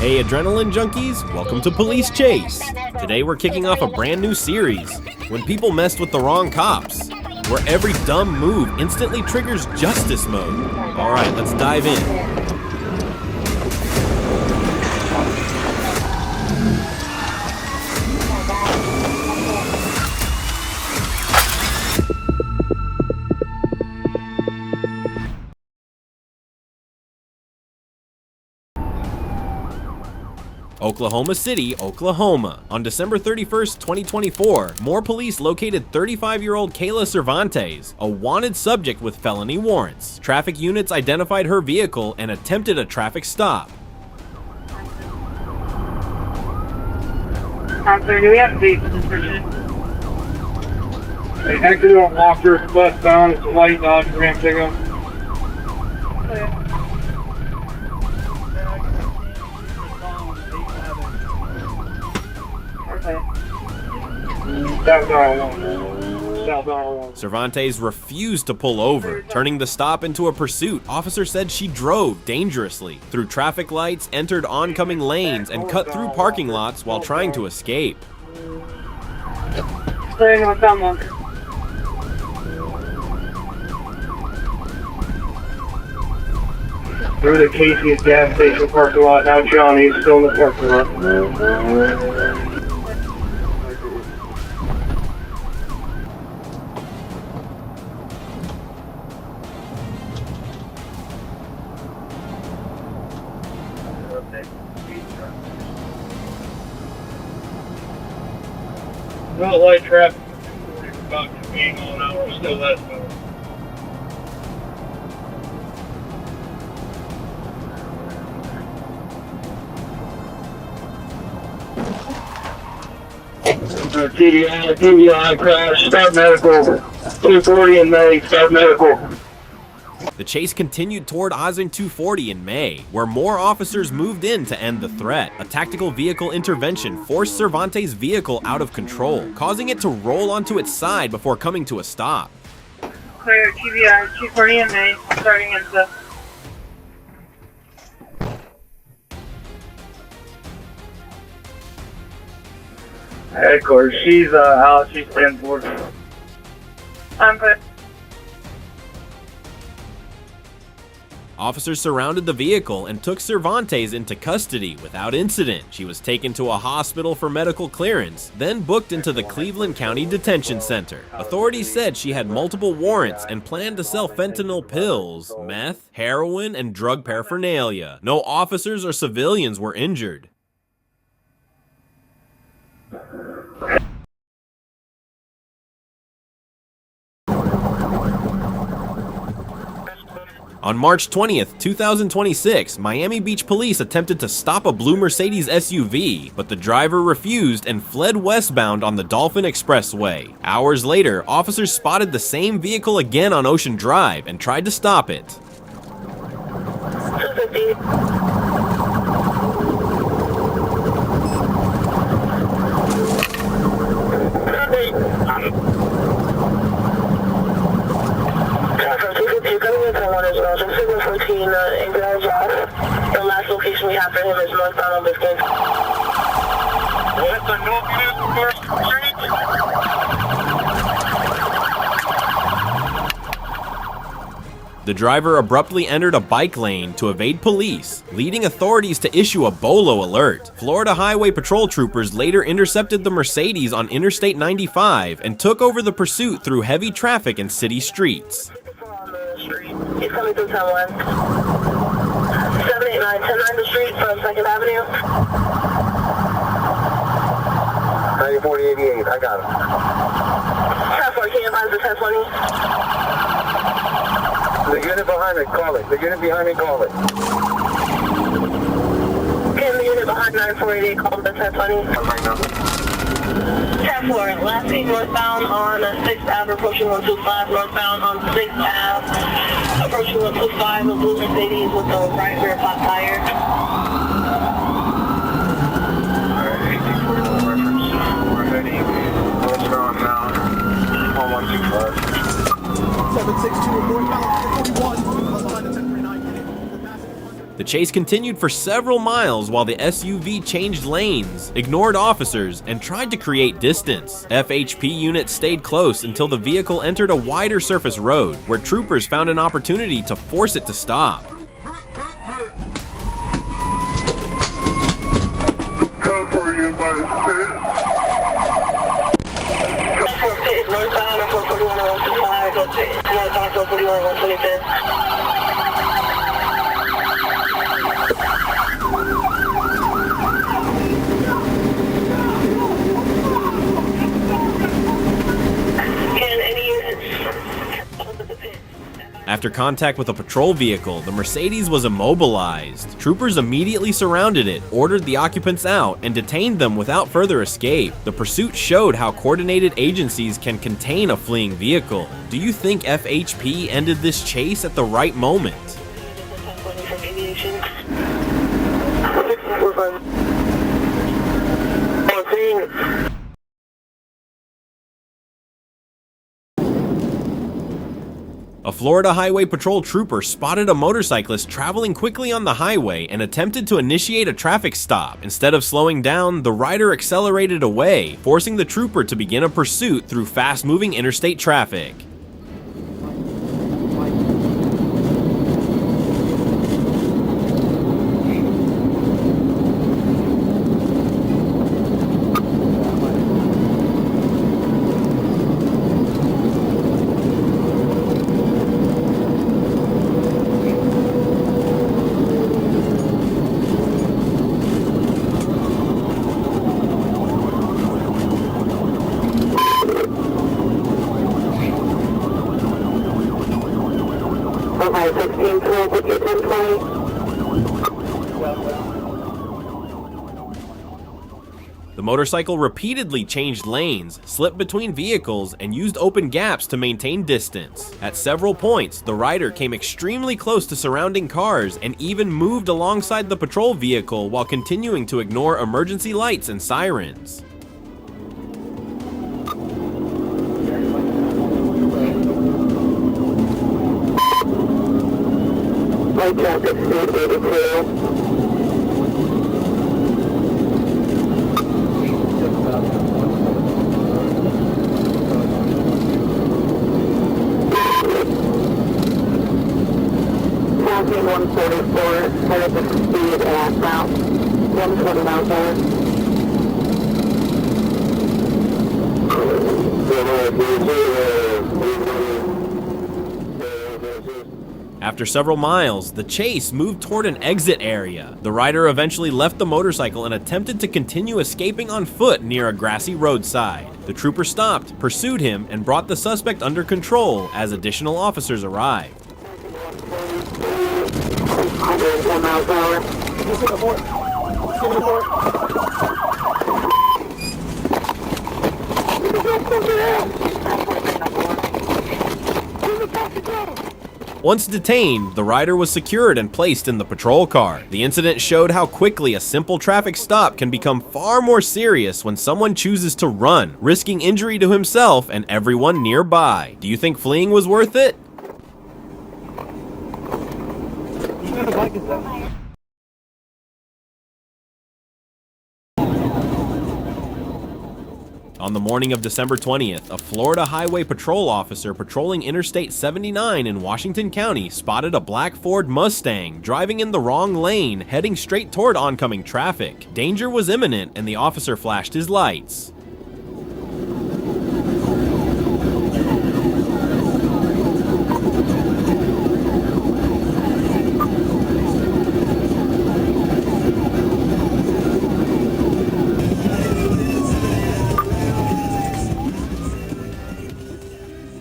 Hey adrenaline junkies, welcome to Police Chase. Today we're kicking off a brand new series, When People Messed with the Wrong Cops, where every dumb move instantly triggers justice mode. Alright, let's dive in. Oklahoma City, Oklahoma. On December 31st, 2024, more police located 35-year-old Kayla Cervantes, a wanted subject with felony warrants. Traffic units identified her vehicle and attempted a traffic stop. Do we have dates for this person? Hey, exit on Walker, westbound, it's a white Dodge Ram pickup. Cervantes refused to pull over, turning the stop into a pursuit. Officer said she drove dangerously through traffic lights, entered oncoming lanes, and cut through parking lots while trying to escape. Through the Casey's gas station parking lot. Now Johnny's still in the parking lot. No light traffic. About to be going out. We're still that far. TDI crash, start medical. 240 in May, start medical. The chase continued toward Osing 240 in May, where more officers moved in to end the threat. A tactical vehicle intervention forced Cervantes' vehicle out of control, causing it to roll onto its side before coming to a stop. Clear TBI 240 in May, starting at the... Headquarters, she's out, she's 10-4. I'm good. Officers surrounded the vehicle and took Cervantes into custody without incident. She was taken to a hospital for medical clearance, then booked into the Cleveland County Detention Center. Authorities said she had multiple warrants and planned to sell fentanyl pills, meth, heroin, and drug paraphernalia. No officers or civilians were injured. On March 20th, 2026, Miami Beach police attempted to stop a blue Mercedes SUV, but the driver refused and fled westbound on the Dolphin Expressway. Hours later, officers spotted the same vehicle again on Ocean Drive and tried to stop it. The last location we have for him is northbound on Biscayne. What's the north street? The driver abruptly entered a bike lane to evade police, leading authorities to issue a BOLO alert. Florida Highway Patrol troopers later intercepted the Mercedes on Interstate 95 and took over the pursuit through heavy traffic and city streets. He's coming through 10-1. 789, 10-9 the street from 2nd Avenue. 90-40-88, I got him. 10-4, can you advise the 1020? The unit behind me, call it. The unit behind me, call it. Can the unit behind 9488 call the 1020? 10-4, last seen northbound on 6th Ave, approaching 125, northbound on 6th Ave, approaching 125, a blue Mercedes with the right rear flat tire. Alright, 1841 reference. We're heading northbound now, 1125. 762 northbound 41, behind the 1039 unit. The chase continued for several miles while the SUV changed lanes, ignored officers, and tried to create distance. FHP units stayed close until the vehicle entered a wider surface road, where troopers found an opportunity to force it to stop. Northbound on 441 and 125, northbound 441 and 125. After contact with a patrol vehicle, the Mercedes was immobilized. Troopers immediately surrounded it, ordered the occupants out, and detained them without further escape. The pursuit showed how coordinated agencies can contain a fleeing vehicle. Do you think FHP ended this chase at the right moment? A Florida Highway Patrol trooper spotted a motorcyclist traveling quickly on the highway and attempted to initiate a traffic stop. Instead of slowing down, the rider accelerated away, forcing the trooper to begin a pursuit through fast-moving interstate traffic. The motorcycle repeatedly changed lanes, slipped between vehicles, and used open gaps to maintain distance. At several points, the rider came extremely close to surrounding cars and even moved alongside the patrol vehicle while continuing to ignore emergency lights and sirens. Light traffic, speed 82. Passing 144, headed to speed at about 120 miles an hour. After several miles, the chase moved toward an exit area. The rider eventually left the motorcycle and attempted to continue escaping on foot near a grassy roadside. The trooper stopped, pursued him, and brought the suspect under control as additional officers arrived. 110 miles an hour. Once detained, the rider was secured and placed in the patrol car. The incident showed how quickly a simple traffic stop can become far more serious when someone chooses to run, risking injury to himself and everyone nearby. Do you think fleeing was worth it? On the morning of December 20th, a Florida Highway Patrol officer patrolling Interstate 79 in Washington County spotted a black Ford Mustang driving in the wrong lane, heading straight toward oncoming traffic. Danger was imminent, and the officer flashed his lights.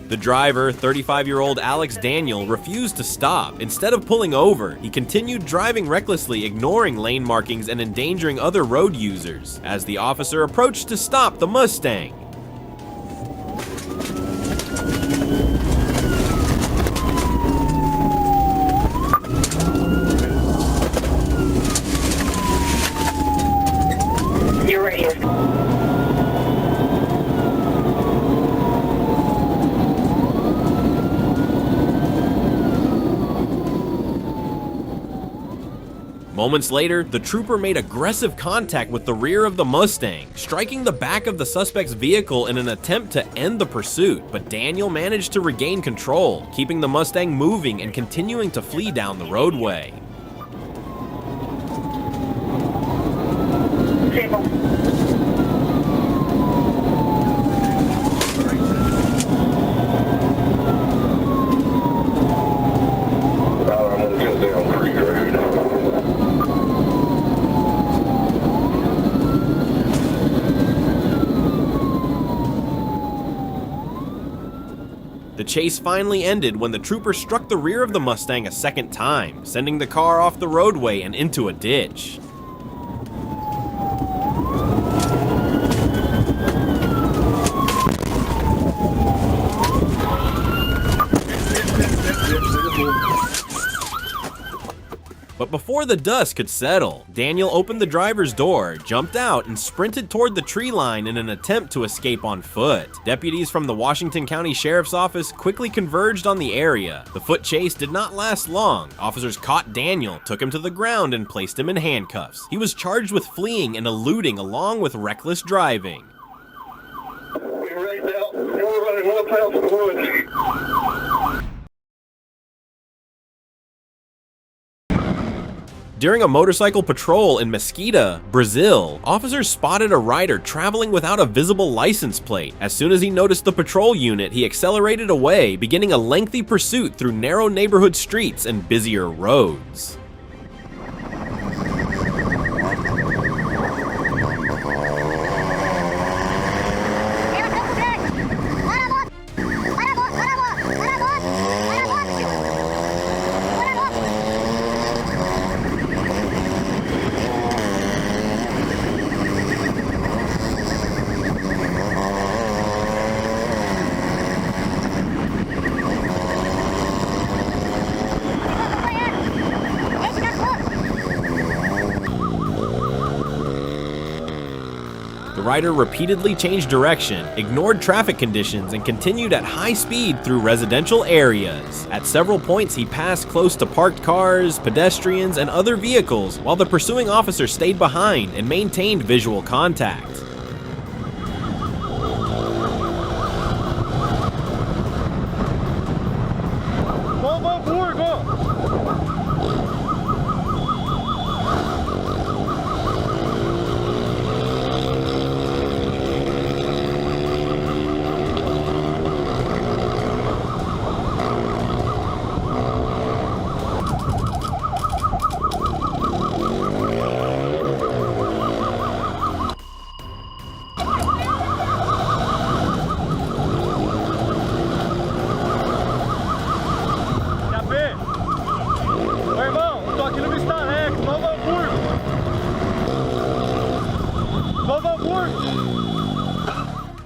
The driver, 35-year-old Alex Daniel, refused to stop. Instead of pulling over, he continued driving recklessly, ignoring lane markings and endangering other road users. As the officer approached to stop the Mustang, You're right here. Moments later, the trooper made aggressive contact with the rear of the Mustang, striking the back of the suspect's vehicle in an attempt to end the pursuit, but Daniel managed to regain control, keeping the Mustang moving and continuing to flee down the roadway. The chase finally ended when the trooper struck the rear of the Mustang a second time, sending the car off the roadway and into a ditch. But before the dust could settle, Daniel opened the driver's door, jumped out, and sprinted toward the tree line in an attempt to escape on foot. Deputies from the Washington County Sheriff's Office quickly converged on the area. The foot chase did not last long. Officers caught Daniel, took him to the ground, and placed him in handcuffs. He was charged with fleeing and eluding along with reckless driving. We're right now. We're running 1 mile from the woods. During a motorcycle patrol in Mesquita, Brazil, officers spotted a rider traveling without a visible license plate. As soon as he noticed the patrol unit, he accelerated away, beginning a lengthy pursuit through narrow neighborhood streets and busier roads. The rider repeatedly changed direction, ignored traffic conditions, and continued at high speed through residential areas. At several points, he passed close to parked cars, pedestrians, and other vehicles, while the pursuing officer stayed behind and maintained visual contact.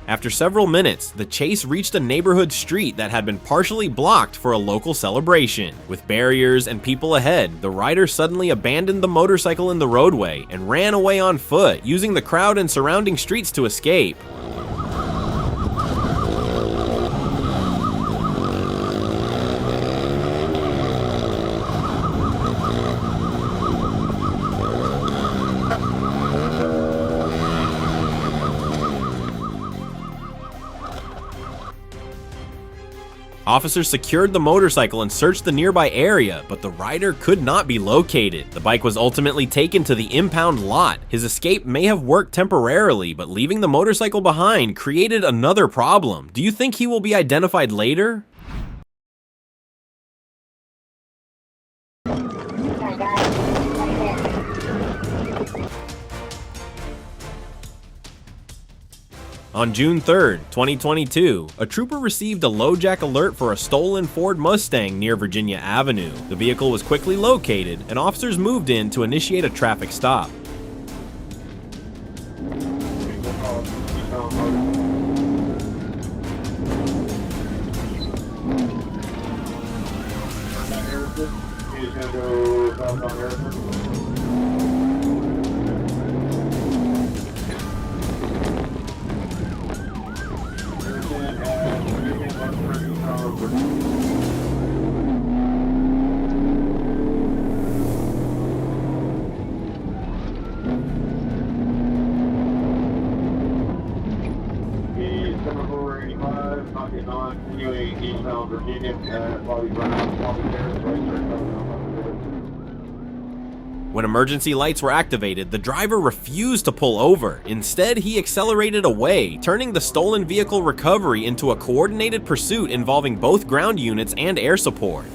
After several minutes, the chase reached a neighborhood street that had been partially blocked for a local celebration. With barriers and people ahead, the rider suddenly abandoned the motorcycle in the roadway and ran away on foot, using the crowd and surrounding streets to escape. Officers secured the motorcycle and searched the nearby area, but the rider could not be located. The bike was ultimately taken to the impound lot. His escape may have worked temporarily, but leaving the motorcycle behind created another problem. Do you think he will be identified later? On June 3rd, 2022, a trooper received a LoJack alert for a stolen Ford Mustang near Virginia Avenue. The vehicle was quickly located, and officers moved in to initiate a traffic stop. Eastbound Virginia, Bobby Brown, Bobby Harris, When emergency lights were activated, the driver refused to pull over. Instead, he accelerated away, turning the stolen vehicle recovery into a coordinated pursuit involving both ground units and air support.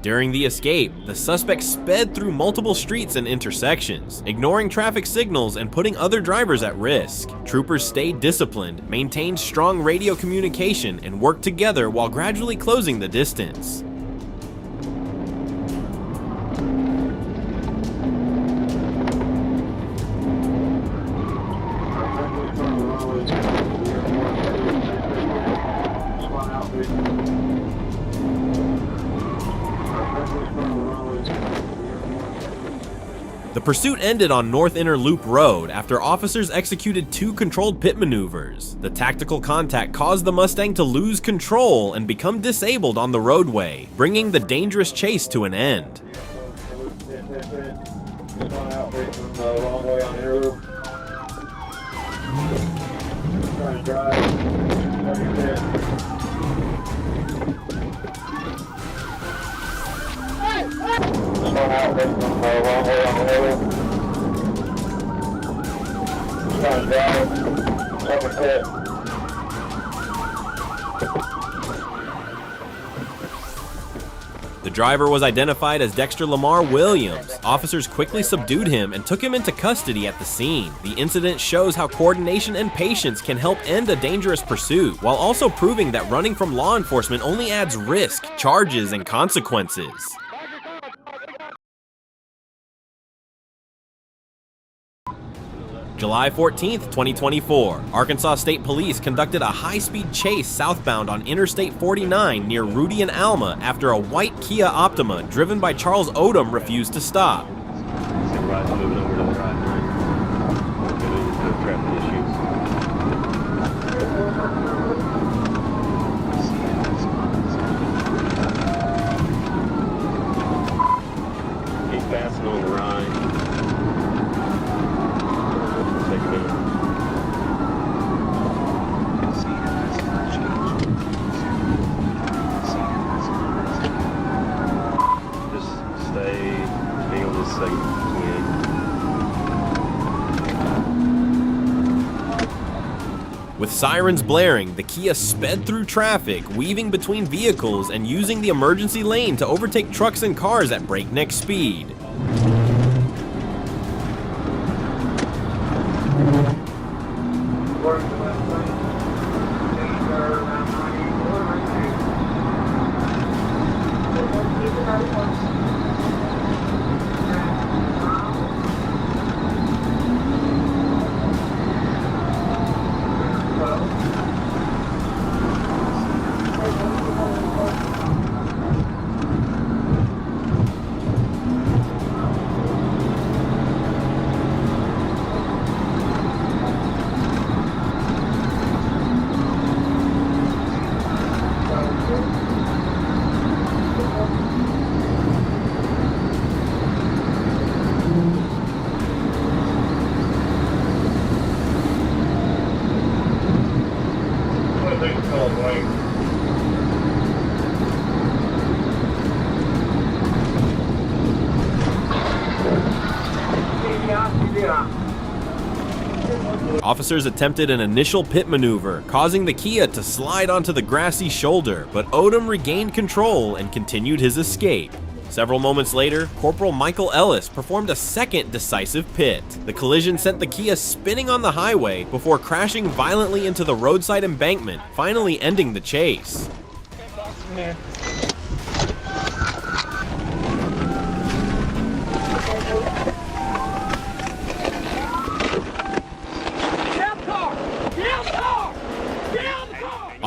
During the escape, the suspect sped through multiple streets and intersections, ignoring traffic signals and putting other drivers at risk. Troopers stayed disciplined, maintained strong radio communication, and worked together while gradually closing the distance. The pursuit ended on North Inner Loop Road after officers executed 2 controlled pit maneuvers. The tactical contact caused the Mustang to lose control and become disabled on the roadway, bringing the dangerous chase to an end. The driver was identified as Dexter Lamar Williams. Officers quickly subdued him and took him into custody at the scene. The incident shows how coordination and patience can help end a dangerous pursuit, while also proving that running from law enforcement only adds risk, charges, and consequences. July 14th, 2024, Arkansas State Police conducted a high-speed chase southbound on Interstate 49 near Rudy and Alma after a white Kia Optima driven by Charles Odom refused to stop. He's passing on the right. With sirens blaring, the Kia sped through traffic, weaving between vehicles and using the emergency lane to overtake trucks and cars at breakneck speed. Officers attempted an initial pit maneuver, causing the Kia to slide onto the grassy shoulder, but Odom regained control and continued his escape. Several moments later, Corporal Michael Ellis performed a second decisive pit. The collision sent the Kia spinning on the highway before crashing violently into the roadside embankment, finally ending the chase.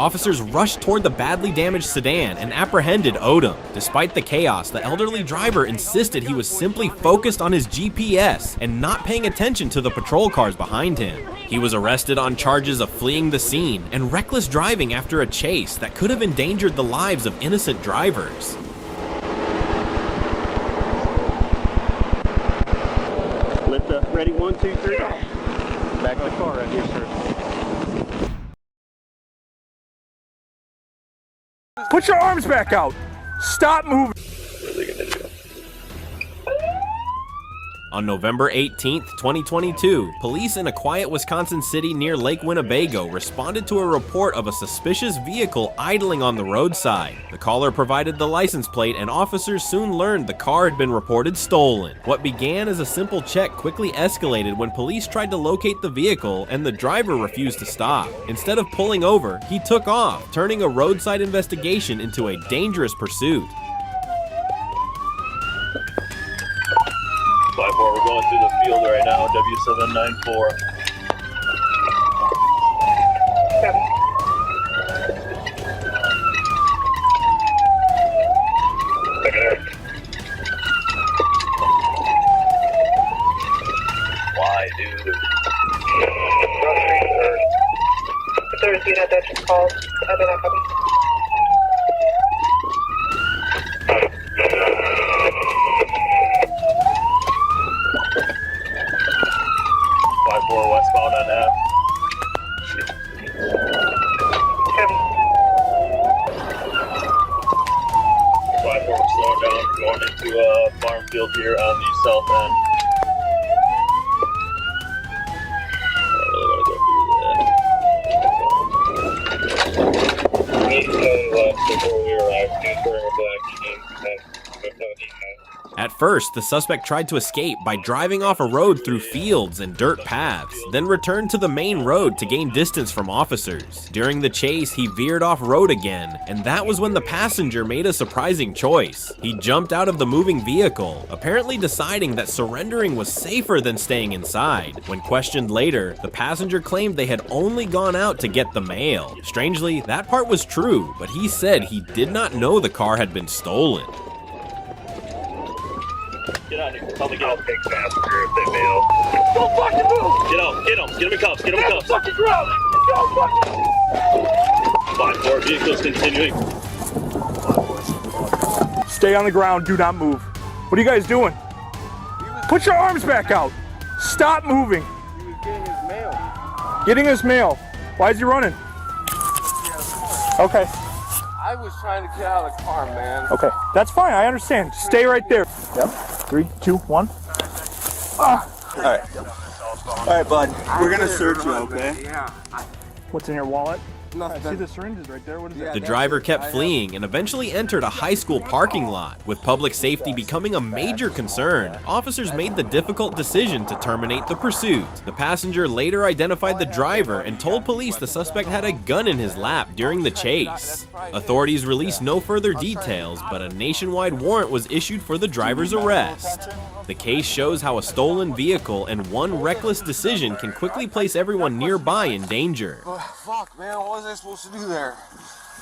Officers rushed toward the badly damaged sedan and apprehended Odom. Despite the chaos, the elderly driver insisted he was simply focused on his GPS and not paying attention to the patrol cars behind him. He was arrested on charges of fleeing the scene and reckless driving after a chase that could have endangered the lives of innocent drivers. Lift up. Ready? 1, 2, 3. Back to the car right here, sir. Put your arms back out. Stop moving. On November 18, 2022, police in a quiet Wisconsin city near Lake Winnebago responded to a report of a suspicious vehicle idling on the roadside. The caller provided the license plate, and officers soon learned the car had been reported stolen. What began as a simple check quickly escalated when police tried to locate the vehicle and the driver refused to stop. Instead of pulling over, he took off, turning a roadside investigation into a dangerous pursuit. 5-4, we're going through the field right now, W794. Why, dude? There's been a Dutch call. I don't know. 5-4 westbound on F. 5-4, we're slowing down. We're going into a farm field here on the south end. I really want to go through that. We going left before we arrive. Transferring a black team. At first, the suspect tried to escape by driving off a road through fields and dirt paths, then returned to the main road to gain distance from officers. During the chase, he veered off road again, and that was when the passenger made a surprising choice. He jumped out of the moving vehicle, apparently deciding that surrendering was safer than staying inside. When questioned later, the passenger claimed they had only gone out to get the mail. Strangely, that part was true, but he said he did not know the car had been stolen. Get on here. Tell me get out. I'll take passenger if they bail. Don't fucking move. Get out. Get him. Get him in cuffs. Get him in cuffs. Fucking ground. Don't fucking. 5-4 vehicles continuing. Stay on the ground. Do not move. What are you guys doing? Put your arms back out. Stop moving. He was getting his mail. Getting his mail. Why is he running? Okay. I was trying to get out of the car, man. Okay. That's fine. I understand. Stay right there. Yep. 3, 2, 1. Alright. Alright, bud. We're gonna search you, okay? Yeah. What's in your wallet? I Nothing. see the syringes right there. What is that? The driver kept fleeing and eventually entered a high school parking lot. With public safety becoming a major concern, officers made the difficult decision to terminate the pursuit. The passenger later identified the driver and told police the suspect had a gun in his lap during the chase. Authorities released no further details, but a nationwide warrant was issued for the driver's arrest. The case shows how a stolen vehicle and one reckless decision can quickly place everyone nearby in danger. Oh, fuck, man. What was I supposed to do there?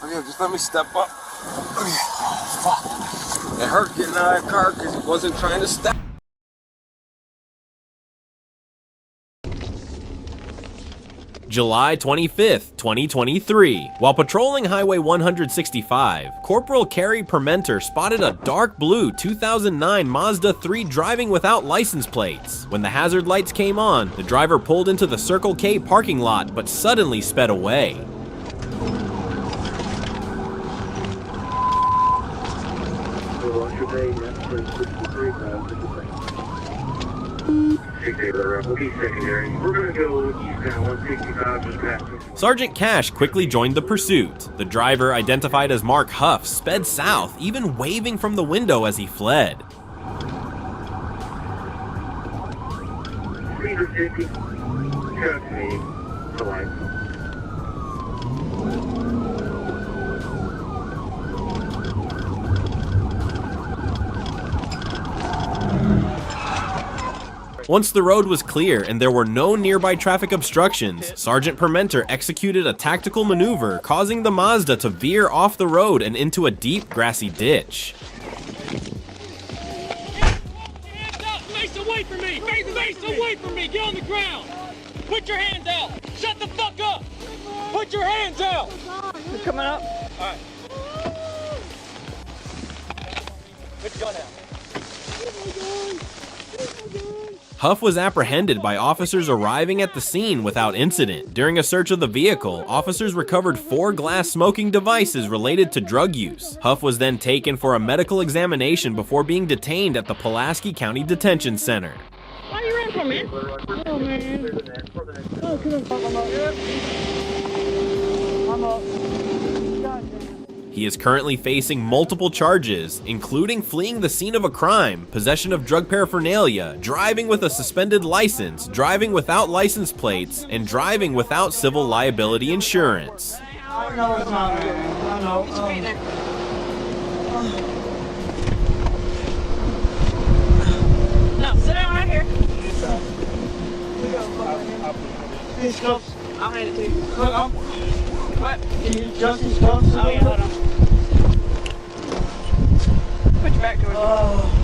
Okay, just let me step up. Okay. Oh, fuck. It hurt getting out of that car because he wasn't trying to step. July 25th, 2023. While patrolling Highway 165, Corporal Carrie Permenter spotted a dark blue 2009 Mazda 3 driving without license plates. When the hazard lights came on, the driver pulled into the Circle K parking lot but suddenly sped away. Sergeant Cash quickly joined the pursuit. The driver, identified as Mark Huff, sped south, even waving from the window as he fled. Once the road was clear and there were no nearby traffic obstructions, Sergeant Permenter executed a tactical maneuver, causing the Mazda to veer off the road and into a deep, grassy ditch. Face away from me! Face away from me! Get on the ground! Put your hands out! Shut the fuck up! Put your hands out! You're coming up? Alright. Put your gun out. Huff was apprehended by officers arriving at the scene without incident. During a search of the vehicle, officers recovered 4 glass smoking devices related to drug use. Huff was then taken for a medical examination before being detained at the Pulaski County Detention Center. Why you ran from me? Oh, man. Oh, I'm up. He is currently facing multiple charges, including fleeing the scene of a crime, possession of drug paraphernalia, driving with a suspended license, driving without license plates, and driving without civil liability insurance. I know it's not good. I know. No, sit down right here. These cuffs. I'll hand it to you. Look, what? Can you adjust these cuffs? Oh, yeah, hold on. Put your back towards me.